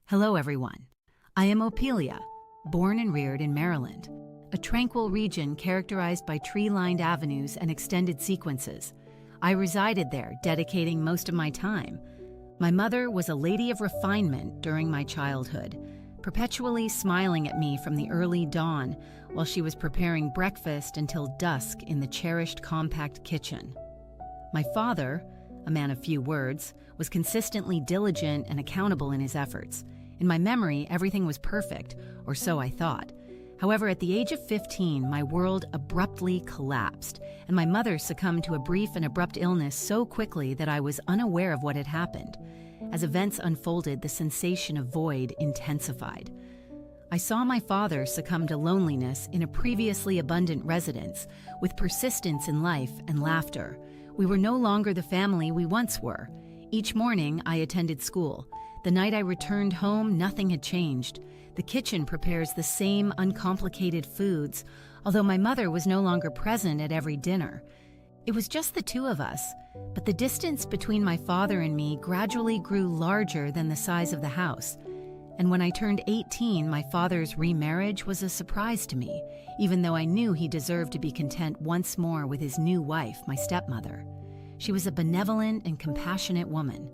Hello, everyone. I am Opelia, born and reared in Maryland, a tranquil region characterized by tree-lined avenues and extended sequences. I resided there, dedicating most of my time. My mother was a lady of refinement during my childhood, perpetually smiling at me from the early dawn while she was preparing breakfast until dusk in the cherished compact kitchen. My father, a man of few words, was consistently diligent and accountable in his efforts. In my memory, everything was perfect, or so I thought. However, at the age of 15, my world abruptly collapsed, and my mother succumbed to a brief and abrupt illness so quickly that I was unaware of what had happened. As events unfolded, the sensation of void intensified. I saw my father succumb to loneliness in a previously abundant residence, with persistence in life and laughter. We were no longer the family we once were. Each morning, I attended school. The night I returned home, nothing had changed. The kitchen prepares the same uncomplicated foods, although my mother was no longer present at every dinner. It was just the two of us, but the distance between my father and me gradually grew larger than the size of the house. And when I turned 18, my father's remarriage was a surprise to me, even though I knew he deserved to be content once more with his new wife, my stepmother. She was a benevolent and compassionate woman.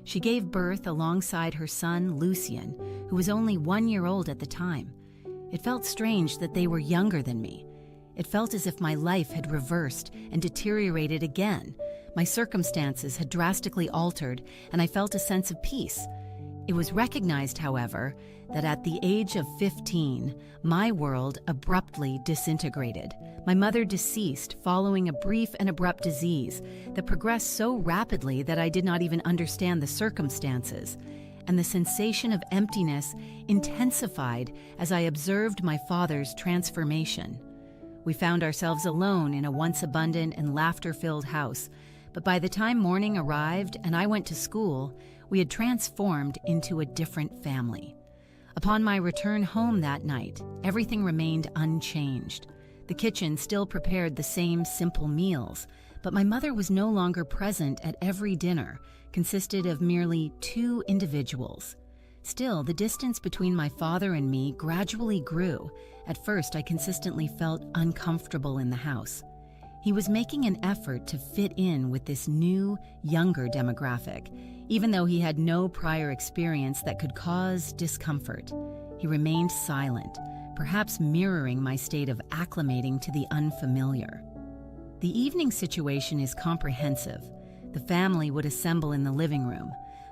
She gave birth alongside her son, Lucien, who was only 1 year old at the time. It felt strange that they were younger than me. It felt as if my life had reversed and deteriorated again. My circumstances had drastically altered, and I felt a sense of peace. It was recognized, however, that at the age of 15, my world abruptly disintegrated. My mother deceased following a brief and abrupt disease that progressed so rapidly that I did not even understand the circumstances, and the sensation of emptiness intensified as I observed my father's transformation. We found ourselves alone in a once abundant and laughter-filled house, but by the time morning arrived and I went to school, we had transformed into a different family. Upon my return home that night, everything remained unchanged. The kitchen still prepared the same simple meals, but my mother was no longer present at every dinner, consisted of merely 2 individuals. Still, the distance between my father and me gradually grew. At first, I consistently felt uncomfortable in the house. He was making an effort to fit in with this new, younger demographic, even though he had no prior experience that could cause discomfort. He remained silent, perhaps mirroring my state of acclimating to the unfamiliar. The evening situation is comprehensive. The family would assemble in the living room.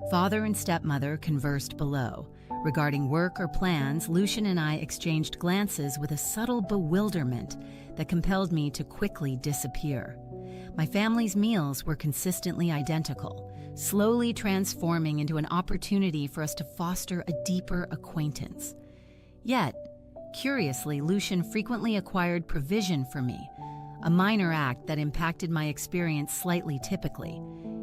Father and stepmother conversed below. Regarding work or plans, Lucien and I exchanged glances with a subtle bewilderment that compelled me to quickly disappear. My family's meals were consistently identical, slowly transforming into an opportunity for us to foster a deeper acquaintance. Yet, curiously, Lucien frequently acquired provision for me, a minor act that impacted my experience slightly typically.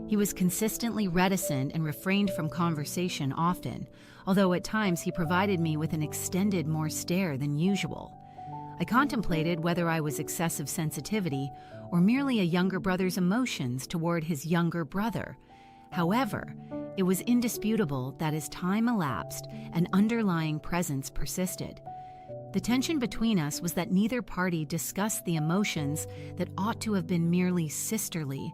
He was consistently reticent and refrained from conversation often, although at times he provided me with an extended more stare than usual. I contemplated whether I was excessive sensitivity or merely a younger brother's emotions toward his younger brother. However, it was indisputable that as time elapsed, an underlying presence persisted. The tension between us was that neither party discussed the emotions that ought to have been merely sisterly.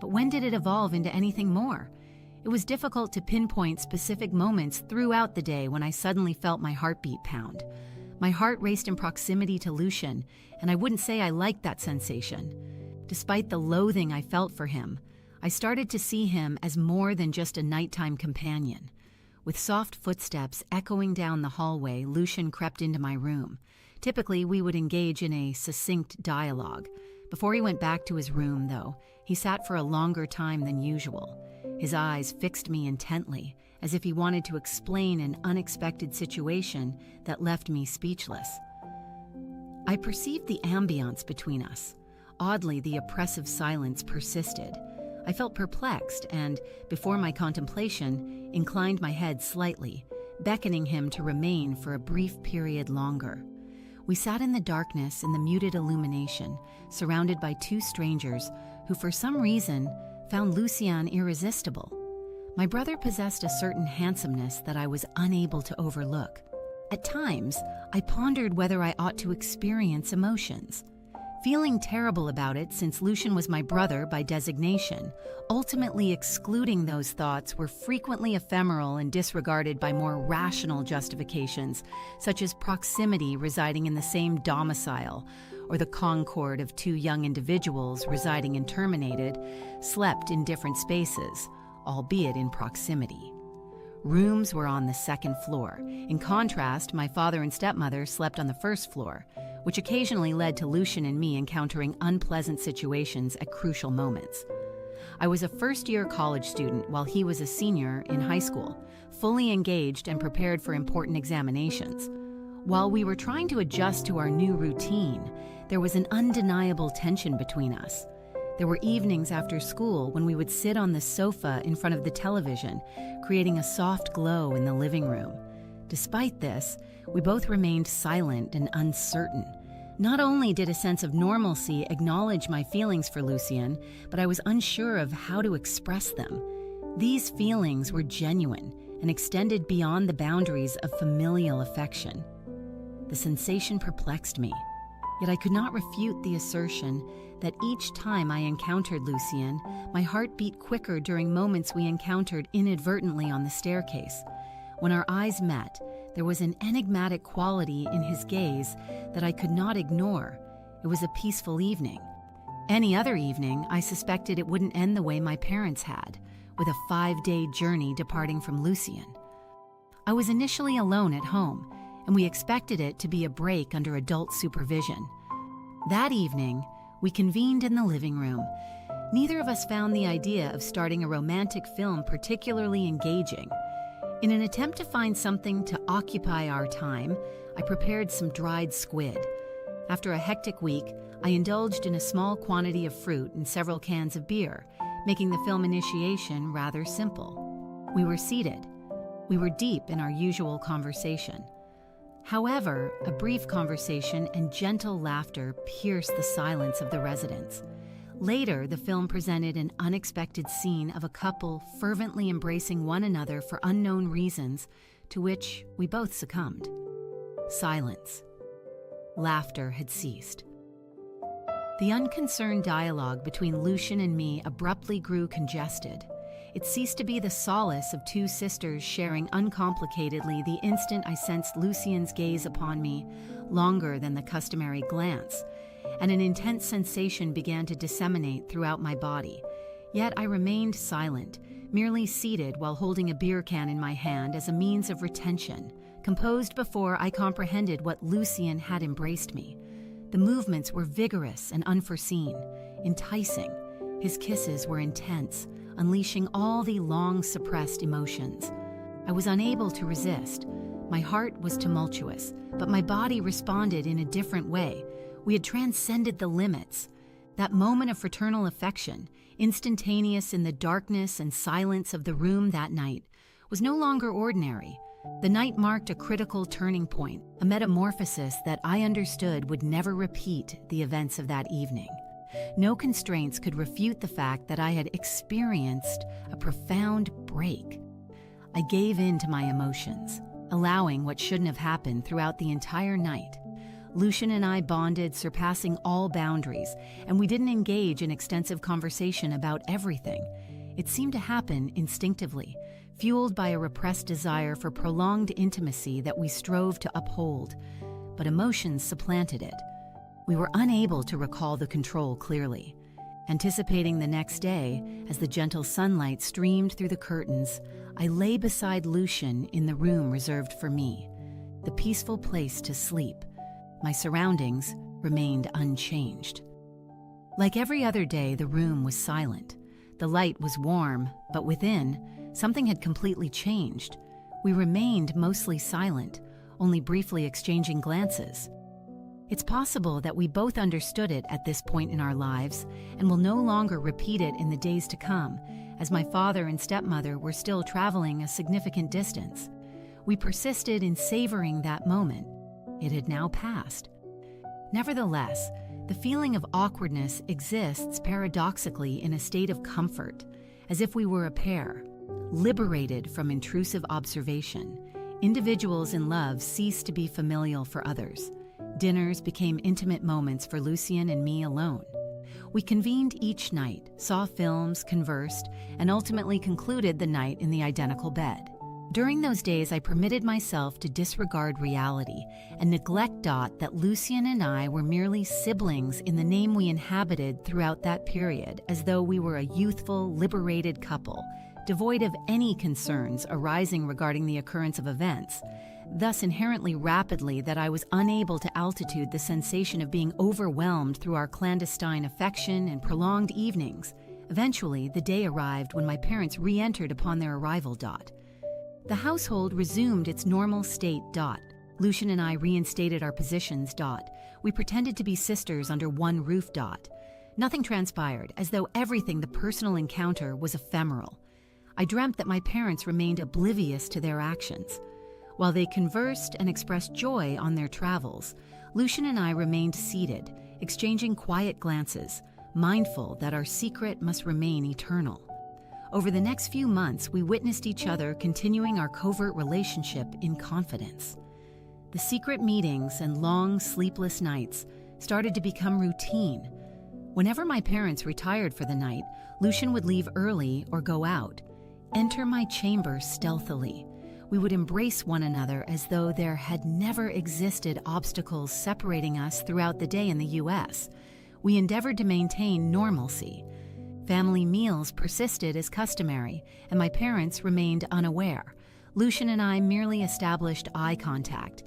But when did it evolve into anything more? It was difficult to pinpoint specific moments throughout the day when I suddenly felt my heartbeat pound. My heart raced in proximity to Lucien, and I wouldn't say I liked that sensation. Despite the loathing I felt for him, I started to see him as more than just a nighttime companion. With soft footsteps echoing down the hallway, Lucien crept into my room. Typically, we would engage in a succinct dialogue. Before he went back to his room, though, he sat for a longer time than usual. His eyes fixed me intently, as if he wanted to explain an unexpected situation that left me speechless. I perceived the ambiance between us. Oddly, the oppressive silence persisted. I felt perplexed and, before my contemplation, inclined my head slightly, beckoning him to remain for a brief period longer. We sat in the darkness in the muted illumination, surrounded by 2 strangers who, for some reason, found Lucien irresistible. My brother possessed a certain handsomeness that I was unable to overlook. At times, I pondered whether I ought to experience emotions. Feeling terrible about it since Lucian was my brother by designation, ultimately excluding those thoughts were frequently ephemeral and disregarded by more rational justifications, such as proximity residing in the same domicile, or the concord of two young individuals residing in terminated, slept in different spaces, albeit in proximity. Rooms were on the second floor. In contrast, my father and stepmother slept on the first floor, which occasionally led to Lucian and me encountering unpleasant situations at crucial moments. I was a first-year college student while he was a senior in high school, fully engaged and prepared for important examinations. While we were trying to adjust to our new routine, there was an undeniable tension between us. There were evenings after school when we would sit on the sofa in front of the television, creating a soft glow in the living room. Despite this, we both remained silent and uncertain. Not only did a sense of normalcy acknowledge my feelings for Lucian, but I was unsure of how to express them. These feelings were genuine and extended beyond the boundaries of familial affection. The sensation perplexed me, yet I could not refute the assertion that each time I encountered Lucian, my heart beat quicker during moments we encountered inadvertently on the staircase. When our eyes met, there was an enigmatic quality in his gaze that I could not ignore. It was a peaceful evening. Any other evening, I suspected it wouldn't end the way my parents had, with a 5-day journey departing from Lucian. I was initially alone at home, and we expected it to be a break under adult supervision. That evening, we convened in the living room. Neither of us found the idea of starting a romantic film particularly engaging. In an attempt to find something to occupy our time, I prepared some dried squid. After a hectic week, I indulged in a small quantity of fruit and several cans of beer, making the film initiation rather simple. We were seated. We were deep in our usual conversation. However, a brief conversation and gentle laughter pierced the silence of the residence. Later, the film presented an unexpected scene of a couple fervently embracing one another for unknown reasons, to which we both succumbed. Silence. Laughter had ceased. The unconcerned dialogue between Lucian and me abruptly grew congested. It ceased to be the solace of two sisters sharing uncomplicatedly the instant I sensed Lucian's gaze upon me, longer than the customary glance, and an intense sensation began to disseminate throughout my body. Yet I remained silent, merely seated while holding a beer can in my hand as a means of retention, composed before I comprehended what Lucian had embraced me. The movements were vigorous and unforeseen, enticing. His kisses were intense, unleashing all the long-suppressed emotions. I was unable to resist. My heart was tumultuous, but my body responded in a different way. We had transcended the limits. That moment of fraternal affection, instantaneous in the darkness and silence of the room that night, was no longer ordinary. The night marked a critical turning point, a metamorphosis that I understood would never repeat the events of that evening. No constraints could refute the fact that I had experienced a profound break. I gave in to my emotions, allowing what shouldn't have happened throughout the entire night. Lucian and I bonded, surpassing all boundaries, and we didn't engage in extensive conversation about everything. It seemed to happen instinctively, fueled by a repressed desire for prolonged intimacy that we strove to uphold. But emotions supplanted it. We were unable to recall the control clearly. Anticipating the next day, as the gentle sunlight streamed through the curtains, I lay beside Lucian in the room reserved for me, the peaceful place to sleep. My surroundings remained unchanged. Like every other day, the room was silent. The light was warm, but within, something had completely changed. We remained mostly silent, only briefly exchanging glances. It's possible that we both understood it at this point in our lives and will no longer repeat it in the days to come, as my father and stepmother were still traveling a significant distance. We persisted in savoring that moment. It had now passed. Nevertheless, the feeling of awkwardness exists paradoxically in a state of comfort, as if we were a pair, Liberated from intrusive observation, individuals in love ceased to be familial for others. Dinners became intimate moments for Lucien and me alone. We convened each night, saw films, conversed, and ultimately concluded the night in the identical bed. During those days, I permitted myself to disregard reality and neglect that Lucien and I were merely siblings in the name we inhabited throughout that period, as though we were a youthful, liberated couple, devoid of any concerns arising regarding the occurrence of events, thus inherently rapidly that I was unable to altitude the sensation of being overwhelmed through our clandestine affection and prolonged evenings. Eventually, the day arrived when my parents re-entered upon their arrival. The household resumed its normal state. Lucien and I reinstated our positions. We pretended to be sisters under one roof. Nothing transpired, as though everything the personal encounter was ephemeral. I dreamt that my parents remained oblivious to their actions. While they conversed and expressed joy on their travels, Lucien and I remained seated, exchanging quiet glances, mindful that our secret must remain eternal. Over the next few months, we witnessed each other continuing our covert relationship in confidence. The secret meetings and long, sleepless nights started to become routine. Whenever my parents retired for the night, Lucien would leave early or go out, enter my chamber stealthily. We would embrace one another as though there had never existed obstacles separating us throughout the day in the U.S. We endeavored to maintain normalcy. Family meals persisted as customary, and my parents remained unaware. Lucien and I merely established eye contact.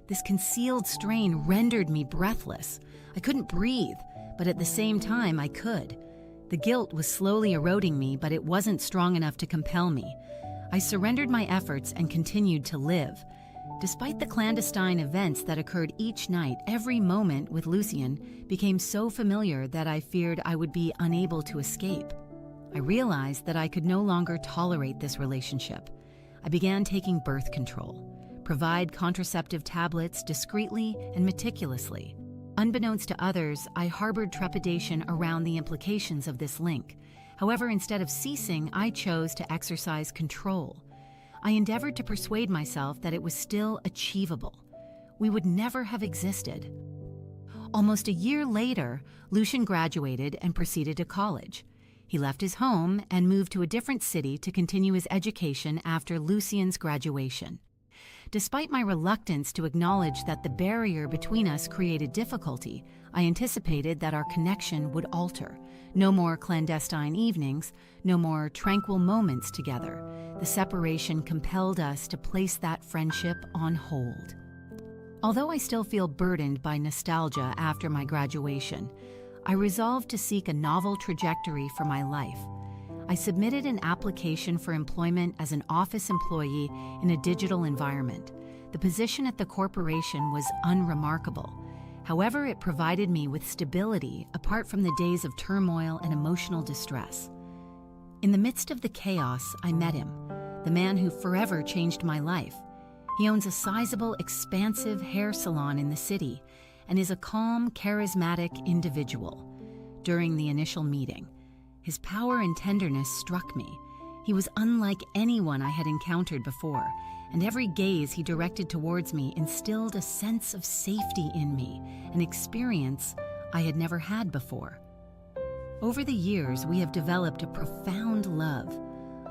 This concealed strain rendered me breathless. I couldn't breathe, but at the same time I could. The guilt was slowly eroding me, but it wasn't strong enough to compel me. I surrendered my efforts and continued to live. Despite the clandestine events that occurred each night, every moment with Lucien became so familiar that I feared I would be unable to escape. I realized that I could no longer tolerate this relationship. I began taking birth control, provide contraceptive tablets discreetly and meticulously. Unbeknownst to others, I harbored trepidation around the implications of this link. However, instead of ceasing, I chose to exercise control. I endeavored to persuade myself that it was still achievable. We would never have existed. Almost a year later, Lucien graduated and proceeded to college. He left his home and moved to a different city to continue his education after Lucien's graduation. Despite my reluctance to acknowledge that the barrier between us created difficulty, I anticipated that our connection would alter. No more clandestine evenings, no more tranquil moments together. The separation compelled us to place that friendship on hold. Although I still feel burdened by nostalgia after my graduation, I resolved to seek a novel trajectory for my life. I submitted an application for employment as an office employee in a digital environment. The position at the corporation was unremarkable. However, it provided me with stability apart from the days of turmoil and emotional distress. In the midst of the chaos, I met him, the man who forever changed my life. He owns a sizable, expansive hair salon in the city and is a calm, charismatic individual. During the initial meeting, his power and tenderness struck me. He was unlike anyone I had encountered before, and every gaze he directed towards me instilled a sense of safety in me, an experience I had never had before. Over the years, we have developed a profound love.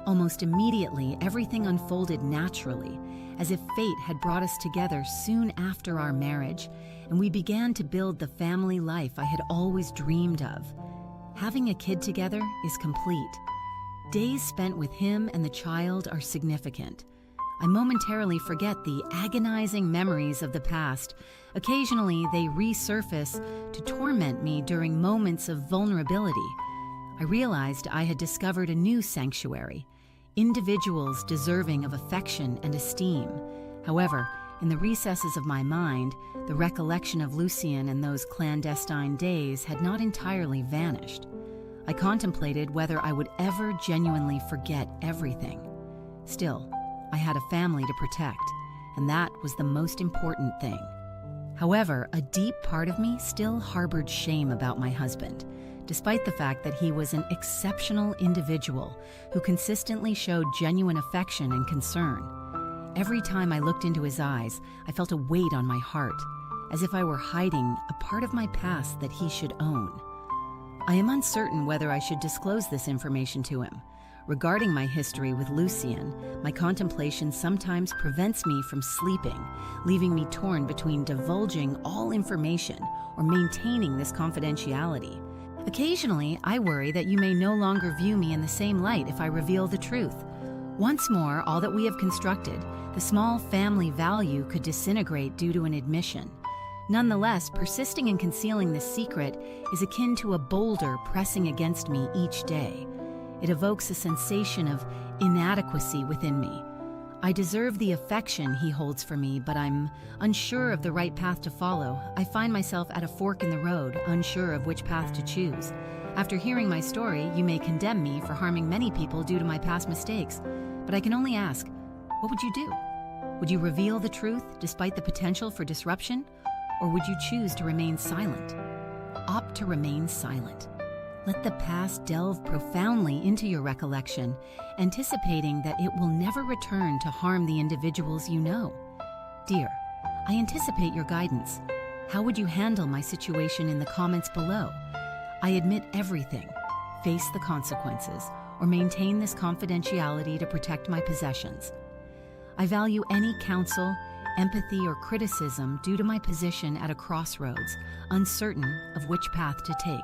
Almost immediately, everything unfolded naturally, as if fate had brought us together soon after our marriage, and we began to build the family life I had always dreamed of. Having a kid together is complete. Days spent with him and the child are significant. I momentarily forget the agonizing memories of the past. Occasionally, they resurface to torment me during moments of vulnerability. I realized I had discovered a new sanctuary, individuals deserving of affection and esteem. However, in the recesses of my mind, the recollection of Lucien and those clandestine days had not entirely vanished. I contemplated whether I would ever genuinely forget everything. Still, I had a family to protect, and that was the most important thing. However, a deep part of me still harbored shame about my husband. despite the fact that he was an exceptional individual who consistently showed genuine affection and concern. Every time I looked into his eyes, I felt a weight on my heart, as if I were hiding a part of my past that he should own. I am uncertain whether I should disclose this information to him. Regarding my history with Lucien, my contemplation sometimes prevents me from sleeping, leaving me torn between divulging all information or maintaining this confidentiality. Occasionally, I worry that you may no longer view me in the same light if I reveal the truth. Once more, all that we have constructed, the small family value, could disintegrate due to an admission. Nonetheless, persisting in concealing this secret is akin to a boulder pressing against me each day. It evokes a sensation of inadequacy within me. I deserve the affection he holds for me, but I'm unsure of the right path to follow. I find myself at a fork in the road, unsure of which path to choose. After hearing my story, you may condemn me for harming many people due to my past mistakes, but I can only ask, what would you do? Would you reveal the truth despite the potential for disruption, or would you choose to remain silent? Opt to remain silent. Let the past delve profoundly into your recollection, anticipating that it will never return to harm the individuals you know. Dear, I anticipate your guidance. How would you handle my situation in the comments below? I admit everything, face the consequences, or maintain this confidentiality to protect my possessions. I value any counsel, empathy, or criticism due to my position at a crossroads, uncertain of which path to take.